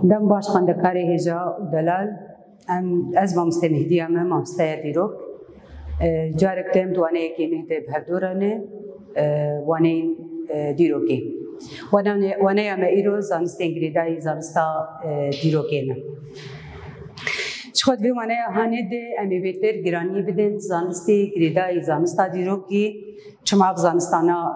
دم باش خندکاری هجا دلال از مامسته مهدی همه مامسته دیروک جارک تیم دوانه یکی نهده بهدورانه وانه دیروکی وانه همه ایرو زانسته انگریدای زانستا دیروکی نه چخود وی وانه هانه ده امی بهتر گرانی بدن زانسته انگریدای زانستا دیروکی چما زانستانا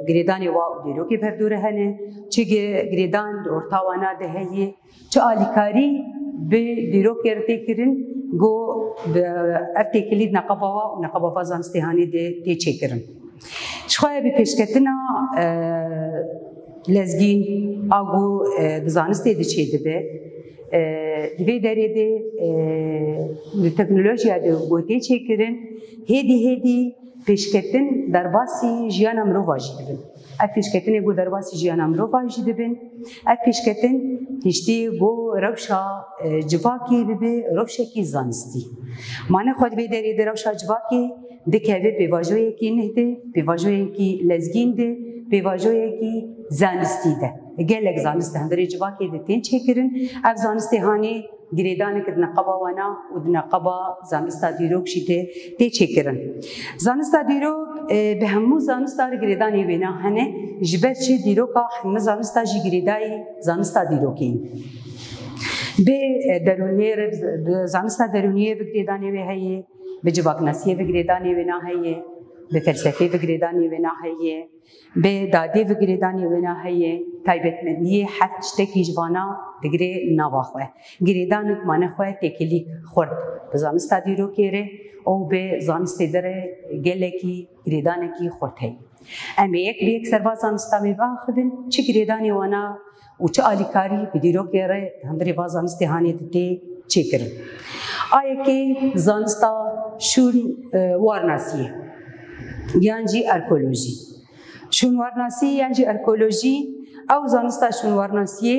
گریدانی و دیروکی بهدوره هنه چه گریدان ارتاوانا ده هیه چه آلیکاری به دیروک کرده کرن گو افتی کلید نقابا زانستهانی ده چه کرن شخواه به پیشکتنا لزگین آگو زانسته ده چه ده به دوی داره ده تکنولوژیا ده گوته چه کرن هیدی پیشکتن در باسی جیان امرو واجد بین. اف پیشکتن گو در باسی جیان امرو واجد بین. اف پیشکتن هشتی گو روشا جواکی ببی روشا کی زانستی. مانه خود بیداری در روشا جواکی دکهوی بیواجوی کی نهده، بیواجوی کی لزگین ده، بیواجوی کی زانستی ده. گلک زانسته هندری جواکی ده تین چه کرن. اف زانسته هانی گریدانی که نقابا وانا و نقابا زانستا دیروک شده تی چه کرن. زانستا دیروک به همو زانستا گریدانی بنا هنه جبر چه دیروکا همه زانستا جی گریدای زانستا دیروکی. به درونیه زانستا درونیه بگریدانی به هیه، به جواکناسیه بگریدانی بنا هیه، به فلسفه بگریدانی بنا هیه، به دادی بگریدانی بنا هیه، تایبەتمەندی هەفت شتێکی جوانە دەگرێ ناوا خۆ. گریدانێک مانە خۆ تێکیلیک خورد بە زانستا دیرۆکێرێ ئەو بێ زانستی دەرێ گەلێکی گریدانێکی خورد هەیە. ئەم یەک بە یەک سەربا زانستا مێ باخبن چ گریدانی وانە و چ ئالیکاری بە دیرۆکێرێ هەندێک با زانستی هانێ دێ چێکردن. ئایەکێ زانستا شون وارناسیە یانجی ئەرکۆلۆژی. شونوارناسی یعنی ارکولوژی او زانستا شونوارناسیه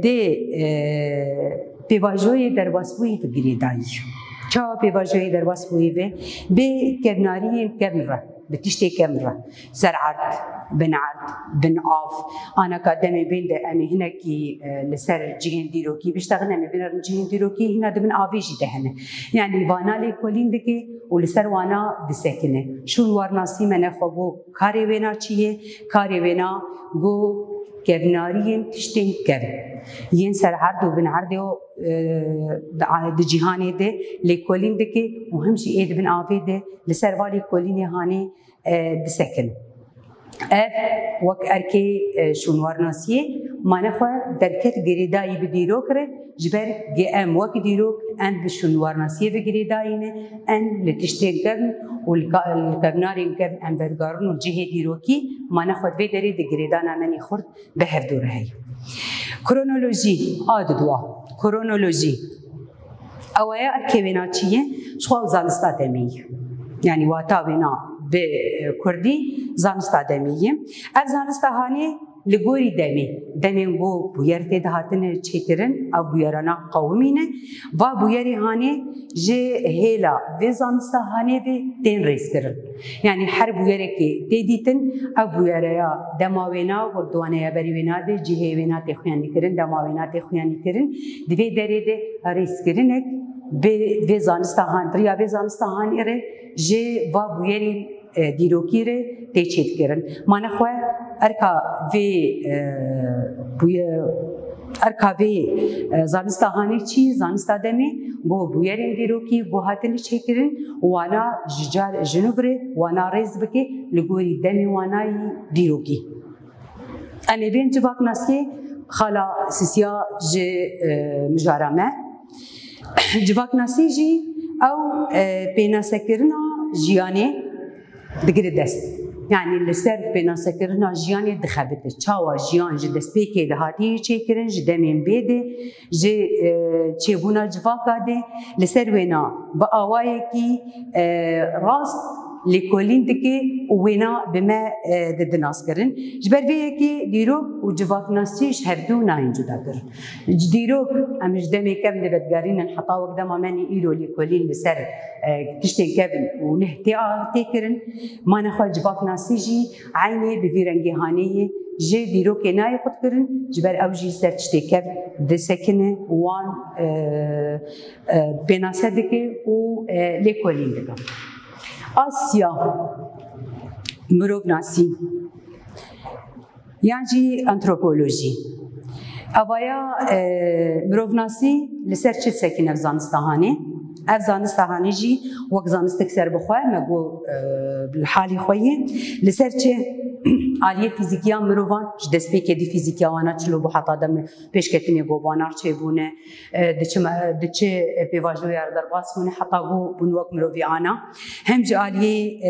ده پیواژوی درباسبوی و گریدایی. چه پیواژوی درباسبوی به کبناری کبنره، به تشتی کبنره، زرعت، بنعرت، بنعاف. آن کادمی بین ده امی هنر کی لسر جهان دیروکی بشتغل امی بین جهان دیروکی هنا دمن آویجی دهنه. یعنی وانالی کلین دکی ولسر وانا دسکنه. شون وارناسی منه خوبو کاری وینا چیه؟ کاری وینا گو کبناری تشتین کب. ین سر هر دو بن هر دو جهانی ده لیکولین دکی مهمشی اید بن آوی ده لسر والی کولینی هانی دسکنه. اف وک ارکی شونوارناسیه مانه خو درکت گریدایی بدیرو کره جبر گم وک دیروک ان بشونوارناسیه بگریدایینه ان لتشتگرن والکبناری کردن ان برگارن و جهه دیروکی مانه خود وی داری دگریدانا منی خورد به هفدوره هی. کرونولوژی آددوا کرونولوژی اویا ارکی وینا چیه شخوا زانستا دمیه یعنی واتا وینا به کردی زانستا دمیه. اف زانستا هانی لگوری دمی گو بویرتی دهاتن چیکرن او بویرانا قومینه و بویری هانی جه هیلا و زانستا هانی و تین ریس کرن. یعنی هر بویری که دیدیتن او بویریا دماوینا و دوانه بری وینا ده جه وینا تخوانی کرن دماوینا تخوانی کرن دوی دری ده ریس کرنک به زانستا هان دریا به زانستا هانی ره جه و بویری دیروکی ره تیچید کرن. مانه خواه ارکاوی زانستا هانی چی زانستا دمی گو بویرین دیروکی گو هاتنی چه کرن وانا جنوبره وانا ریز بکی لگوری دمی وانای دیروکی. امی بین جواک ناسی خالا سیسیا جه مجارمه جواک ناسی جی او پیناسه کرنا جیانه دگری دست. یعنی لسر بناسکرنا جیانی دخابته چاوا جیان جد سپیکی دهاتی چه کرن جدمین بیده جد چهبونا جواکا ده لسر وینا با آوایی کی راست لیکولین دکی وینا بما ددناس کرن جبر ویه کی دیروک و جواکناسیش هر دو ناین جدا کرن دیروک امش دمی کم دبتگارین حتا وقت دم منی ایرو لیکولین لسر تشتین کبن و نهتی آتی کرن ما نخواه جواکناسیجی عینه بفیرنگی هانیه جه دیروک نای خود کرن جبر او جی سر تشتی کف دسکنه وان بناسه دکه و لیکولین دکه آسیا مروف ناسی یعنی جی انتروپولوژی اوایا مروف ناسی لسر چه سکنه افزانستهانه افزانستهانه جی وقت زانستک سر بخواه مگو بالحالی خویه لسر چه عالیه فیزیکیان مروفان دست پیکه دی فیزیکیانا چلو بو حتا دم پیشکتنی گو بانار چه بونه دچه پیواجلو یار در باس بونه حتا گو بنوک مروفی آنا هم جه عالیه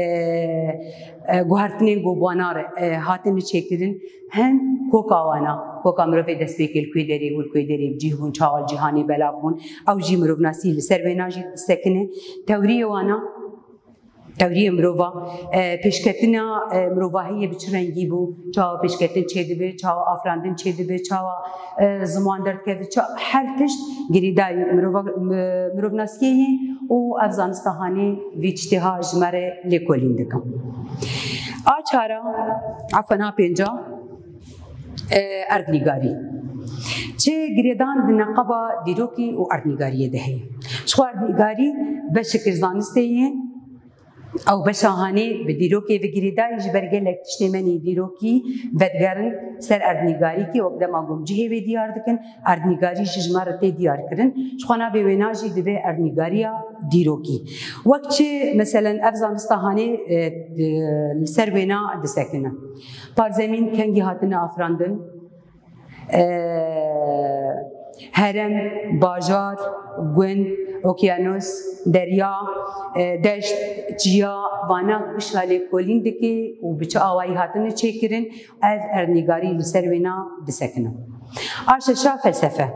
گوهرتنی گو بانار هاتن چه کردن هم کوکاوانا کوکا مروفی دست پیکل کوی داری و کوی داری بجیه بون چاول جهانی بلاف بون او جی مروف ناسی لسر بیناجی سکنه توریه وانا توریه مروفا پیشکتنا مروفاهیه بچرنگی بو چاو پیشکتن چه دبه چاو آفراندن چه دبه چاو زمان درد که چاو هر تشت گریدای مروف ناسیه و افزانستهانی ویچتها جمره لیکولین دکم آچارا عفنا پینجا اردنگاری چه گریدان دنقبا دیروکی و اردنگاریه دهی شخو اردنگاری بشکر زانستهیه او بشاهانه به دیروکی و گریدای جبرگه لکتشتمنی دیروکی ودگرن سر اردنگاری که وقت ما گم جهه و دیار دکن اردنگاری جمارته دیار کرن شخونا به وناجی دبه اردنگاریا دیروکی وقت چه مثلا افزانستهانه سر ونا دسکنه پارزمین کنگی هاتن افراندن هرم باجار گون اوکیانوس دریا دشت جیا وانا بشاله کولین دکی و بچه آوایی هاتن چه کرن اف ارنگاری لسر وینا دسکنه آششا فلسفه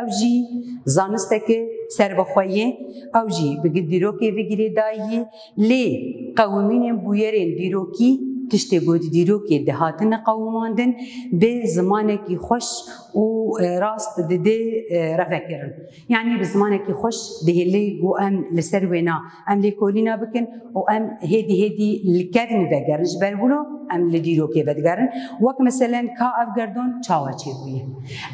او جی زانسته سر بخویه او جی بگید دیروکی و گریدایی لی قومین بویرین دیروکی تشتی گود دیروکی دهاتن قوماندن به زمانه کی خوش و راست دده رفکرن یعنی به زمانه کی خوش دهلی گو ام لسر وینا ام لیکولینا بکن و ام هدی لکدن وگرن جبر بلو ام لدیروکی بدگرن وک مثلا کا افگردون چاوا چی بویه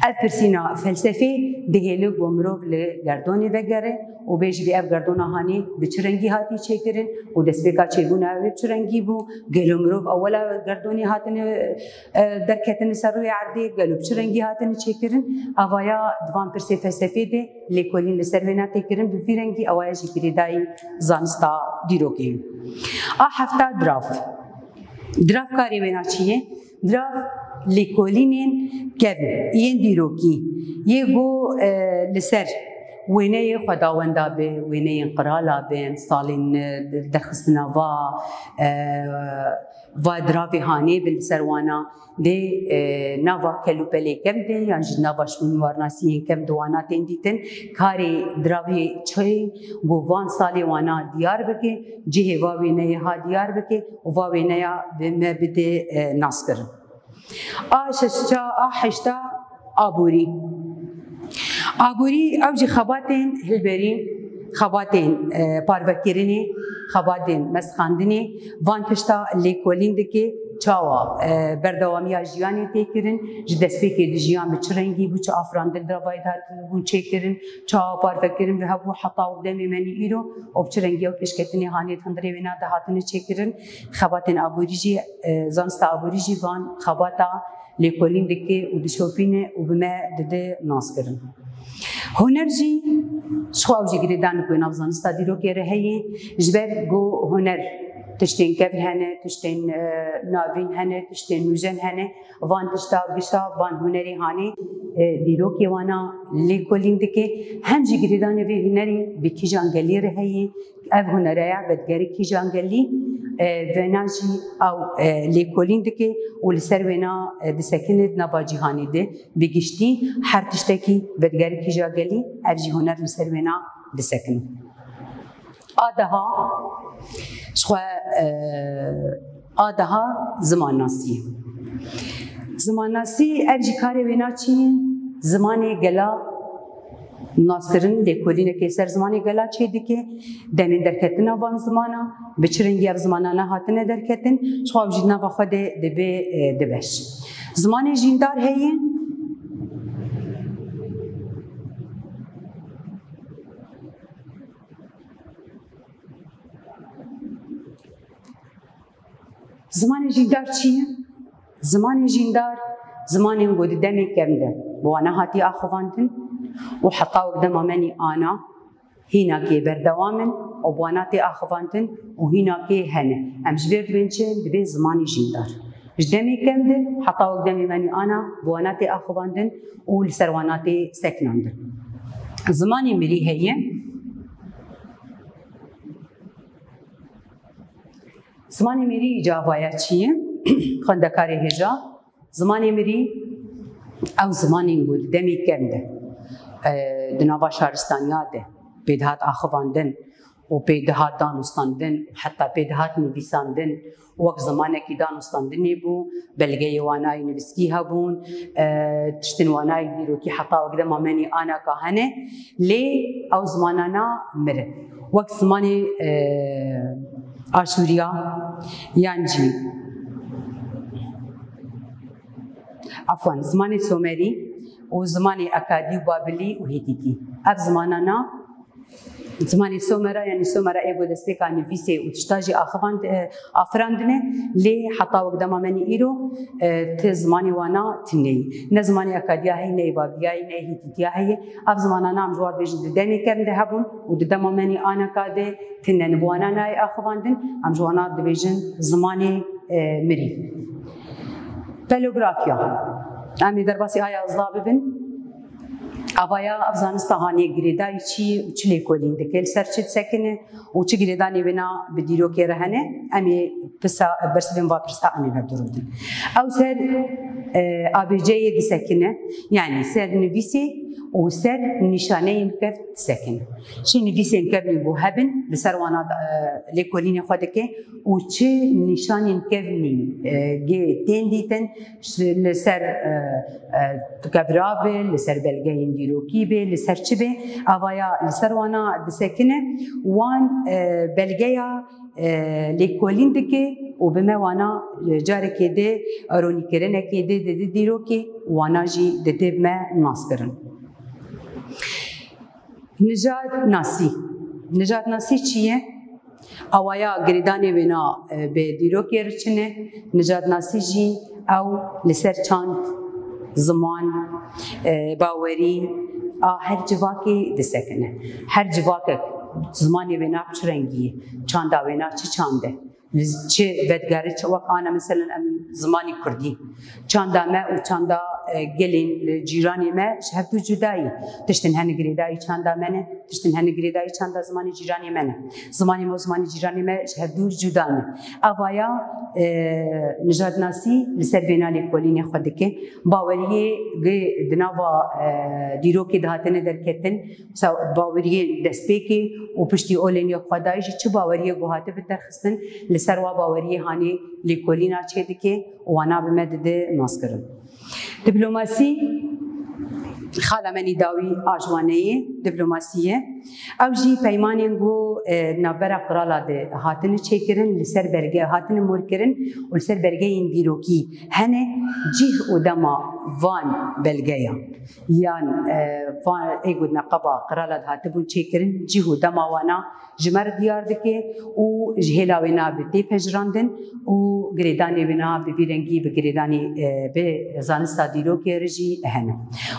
اف پرسینا فلسفه دهلی گو مروف لگردونی وگره و بیش بی افگردون هانی بچرنگی هاتی چه کرن و دست بکا چگونه بچرنگی بو گلو مروف اولا گردونی هاتن درکتن سر روی عرضی گلو بچرنگی هاتن چه کرن اوایا دوان پرسی فلسفه ده لیکولین لسر وینا تکرن بفیرنگی اوایا جگریدای زانستا دیروکی هفته دراف کاری وینا چیه؟ دراف لیکولینین کبن این دیروکی یه گو لسر وینه خداوندا به وینه انقرالا به سالین درخستنا و دراوی هانی بالسروانا ده نوا کلوپلی کم ده یعنی نوا شون وارناسی کم دوانا تندیتن کاری دراوی چه گوان سالی وانا دیار بکه جه و وینه ها دیار بکه و وینه به بده ناس کرن آهشتا آبوری اوجی خباتین هلبرین خباتین پاروکرینی خباتین مسخاندنی وان پشتا لیکولین دکی چاوا بردوامی آجیانی تکرین جدسپیکی دیجیان بچرنگی بچه آفراندل دروایت هاتون چه کرین چاوا پاروکرین به هبو حتا و دمی منی ایرو و بچرنگی و پیشکتنی هانی تندری وینا ده هاتون چه کرین خباتین آبوریجی زانستا آبوریجی وان خباتا لیکولین دکی و دشوپینه و بما دده ناس کرن هنر جی شو اوجی گریدان کوی نافزانستا دیروکی رهی جبر گو هنر تشتین کبل هنه تشتین ناوین هنه تشتین نوزن هنه وان تشتا گشتا وان هنری هانی دیروکی وانا لیکولین دکی هم جی گریدان وی هنری بکی جانگلی رهی اف هنریا بدگری کی جانگلی وناجی او لیکولین دکی و لسر ونا دسکند نبا جهانی ده بگشتی هر تشتکی بدگری کی جانگلی اف جی هنر لسر ونا دسکن آدها شو آدها زمان ناسی اف جی کاری ونا چی زمانی گلا ناسکرین لیکولینه که سر زمانی گلا چه دیگه دنی درکتن وان زمانا بچرنگی اف زمانا نه هاتنه درکتن شخاب جدنا و خود دبی دبش زمان جیندار هیه زمان جیندار چیه؟ زمان جیندار زمانی بود دمی کمده وانا هاتی آخواندن و حتی قدام منی آنا هینا که بردوامن و بواناتی آخواندن و هینا که هنه امش برد بینچن دبی زمانی جیندار جدمی کمده حتی قدام منی آنا بواناتی آخواندن و لسرواناتی سکناندن زمانی مری هیه زمانی مری جاوایا چیه؟ خندکاری هجا زمانی مری او زمانی بود دمی کنده دنوا شهرستانیاده پیدهات آخواندن و پیدهات دانستاندن حتی پیدهات نویساندن وقت زمانی که دانستاندنی بو بلگه وانای نویسکی هبون تشتن وانای دیرو که حتی وقت مامنی آنا که هنه لی او زمانانا مره وقت زمانی آشوریا یانجی عفوا زمان سومری و زمان اکادی و بابلی و هیتیتی اف زمانانا زمان سومرا یعنی سومرا ایگو دسته که نویسه و تشتاجی آفراندنه لی حتی وقت منی ایرو ت زمانی وانا تنی نه زمانی اکادیا هی نه بابلیای نه هیتیتیا هی اف زمانانا هم جوار بیشتر دنی کرده هبون و دم منی آنا کاده تنن بوانا نای آخواندن هم جوانا دبیجن زمانی مری پلوگرافیا امی در باسی آیا ازلا ببین آوایا افزانستا هانی گریدای چی و چلی کلین دکل سرچت سکنه و چی گریدانی بنا بدیرو که رهنه امی پسا برسدن و پرسا امی بردرودن او سر آبجه دی سکنه یعنی سر نویسی و سر نشانه انکف سکنه چی نویسی انکف نیگو هبن بسر وانا لیکولین خود که و چه نشان انکف نی گه تین دیتن لسر کفرابه لسر بلگه دیروکی به لسر چی به آوایا لسر وانا دسکنه وان بلگه لیکولین دکه و به ما وانا جاره که ده ارونی کرنه که ده دیروکی وانا جی ده ما ناس کرن نجات ناسی چیه؟ آوایا گریدانی بنا به دیروکی رچنه نجات ناسی جی او لسر چاند زمان باوری هر جواکی دسکنه هر جواک زمانی بنا بچرنگیه چاندا بنا چه چانده چه بدگاری چه وقت آنا مثلا زمانی کردی چاندا ما و چاندا گلین جیرانی ما شهدو جدایی تشتن هنگ گریدایی چاندا منه تشتن هنگ گریدایی چاندا زمانی جیرانی منه زمانی ما زمانی جیرانی ما شهدو جدانه آوایا نجات ناسی لسر بینالی کلینی خود که باوریه دنوا دیرو که دهاتنه درکتن باوریه دستپیکی و پشتی اولینی خدایش چه باوریه گوهاته بترخستن لسر و باوریه هانی لیکولینا چه دیگه وانا بمدد ناس کرد. دیپلماسی خاله منی داوی آجوانه دیپلماسیه اوجی پیمانینگو نبرا قرالاده هاتن چیکرن لسر برگه هاتن مورکرن و لسر برگه این دیروکی هنه جیه ادما وان بلگه یان وان ایگود نقبا قرالاد هاتبون چیکرن جیه ادما وانا جمر دیار دکه و جهلاوینا بده پجراندن و گریدانی بنا ببیرنگی بگریدانی به زانستا دیروکی رجی هنه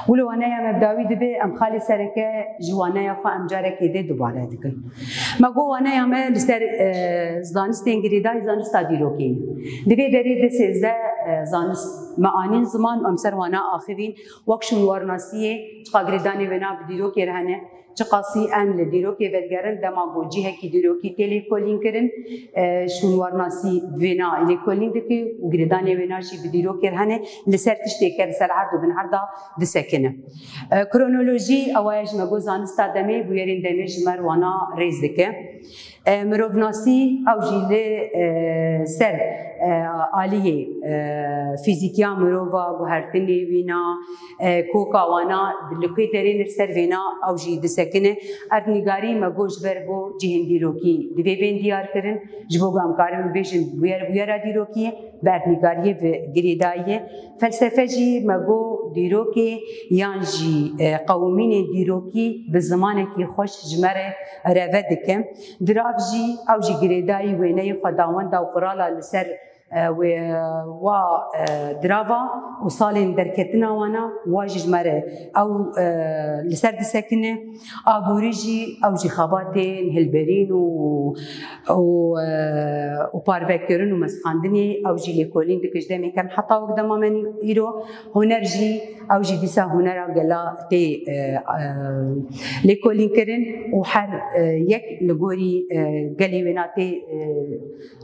ولو انا يا مبداوي دبي ام خالي سركه جوانا يا فا ام جارك يدي دوباره دكن ما جو انا يا ما لسر زانست انجريدا زانست ديروكي دبي دري دسزه زانست معاني زمان ام سر وانا اخرين وقشون ورناسيه قاغريداني بنا بديروكي رهنه چقاسی ام لدیروکی ولگرن دماغوجی هکی دیروکی تلیکولین کرن شونوارناسی وینا لیکولین دکی و گریدانی ویناشی بدیروکی رهنه لسر تشتی کر سر عرض و بن عرضا دسکنه کرونولوژی اوایج مگو زانستا دمی بویرین دمی جمر وانا ریز دکه مروفناسی او جیل سر آلیه فیزیکیا مروفا گوهرتنی وینا کوکاوانا لکوی ترین سر وینا او جی دسکنه ارنگاری مگوش بر بو جهن دیروکی دوی بین دیار کرن جبو گامکارم بیشن بویرا دیروکیه برنگاریه و گریداییه فلسفه جی مگو دیروکی یان جی قومین دیروکی به زمانه کی خوش جمره روه دکم دراف جی او جی گریدایی وینه خداوند او قرالا لسر و درافا و سالين دركتنا وانا واجج مره او لسرد ساكنه ابوريجي او جي خاباتين هلبرين و بارفكرن ومسخاندني او جي ليكولين دكجدامي كان حتى وقدام من يرو هنرجي او جي ديسا هنر غلا تي ليكولين كرن وحر يك لغوري غلي وناتي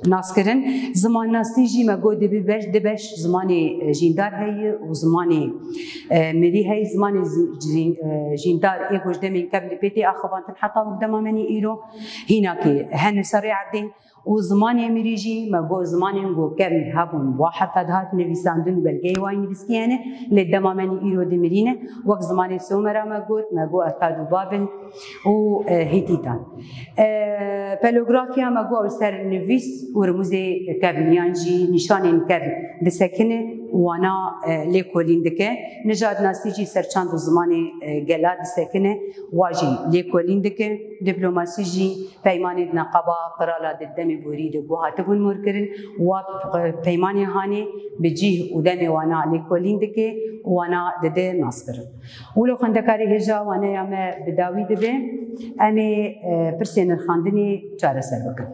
ناس كرن زمان ناس جی مگو دبش زمانی جیندار هی و زمانی مری هی زمانی جیندار ایگوش دمین کبلی پیتی آخوانتن حتی وقدام منی ایرو هینا که هن سری عردین و زمانی مری جی مگو زمانی نگو کم هبون واحد هات نویساندن بلگی وای نویسکیانه لدام منی ایرو دمرینه وقت زمانی سومرا مگو اکاد و بابل و هیتیتان پلوگرافیا مگو سر نویس و رموزی کبلیان جی نشانین کب دسکنه وانا لیکولین دکه نجات ناسی جی سرچاند و زمانی گلا دسکنه واجی لیکولین دکه دیپلماسی جی پیمانی نقابا قرالا دمی بوری دگو هاتبون مرکرن و پیمانی هانی بجی و دمی وانا لیکولین دکه وانا دده ناس کرن ولو خندکاری هجا وانا یام بداوی دبه امی پرسین الخاندنی چاره سر بکن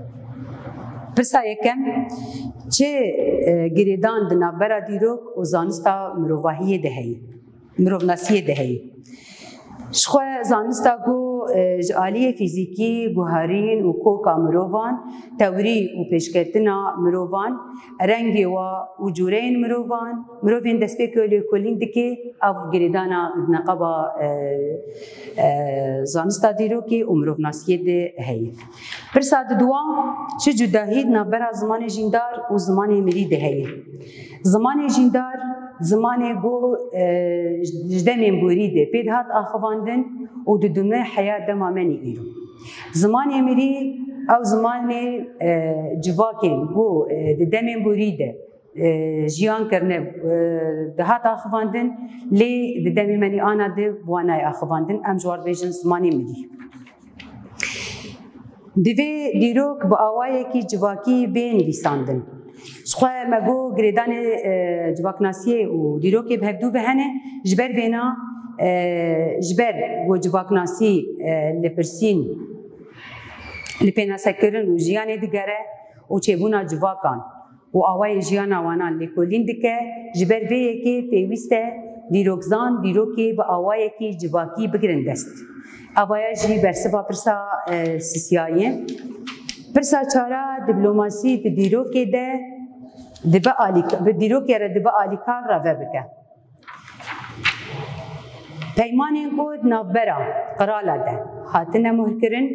پرسا یکم چه گریدان دنابرا دیروک و زانستا مروواهی دهی مرووناسی دهی شخواه زانستا گو آلیه فیزیکی گوهرین و کوکا مرووان توری و پیشکتنا مرووان رنگی و جورین مرووین دست پیکولی کلین دکی او گریدانا نقابا زانستا دیروکی و مرووناسی دهی پرساد دوا چه جداهید نابرا زمان جیندار و زمان مری دهی زمان جیندار زمان گو جدمین بوریده پید هات آخواندن و ددومه حیات دمامنی ایرو زمان مری او زمان جواکین گو ددمین بوریده جیان کرنه دهات آخواندن لی ددمی منی آنا ده بوانای آخواندن ام جوار بیجن زمانی مری دوی دیروک با آوایی که جواکی بین ویساندن شخواه مگو گریدان جواکناسیه و دیروکی به هفدو بهنه جبر بینا جبر و جواکناسی لپرسین لپینا سکرن و جیان دیگره و چیبونا جواکان و آوای جیان آوانان لکولین دکه جبر بیه که پیوسته دیروکزان دیروکی با آوایی که جواکی بگرن دست آوایا جی برسفا پرسا سیسیایه پرسا چارا دیپلماسی دیروکی ده دیروکی را دبا آلیکار را بکه پیمانی کود نابرا قرالا ده خاتنه مهرکرن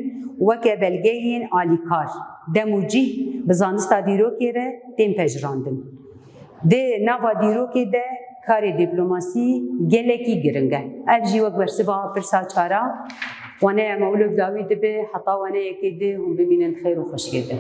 وکه بلگهین آلیکار دموجی بزانستا دیروکی را تیم پجراندن ده نوا دیروکی ده کار دیپلماسی گلکی گرنگه اف جی وک برسفا پرسا چارا وانا مولود داوی دبه حتا وانا یکی ده هم ببینن خیر و خوش گده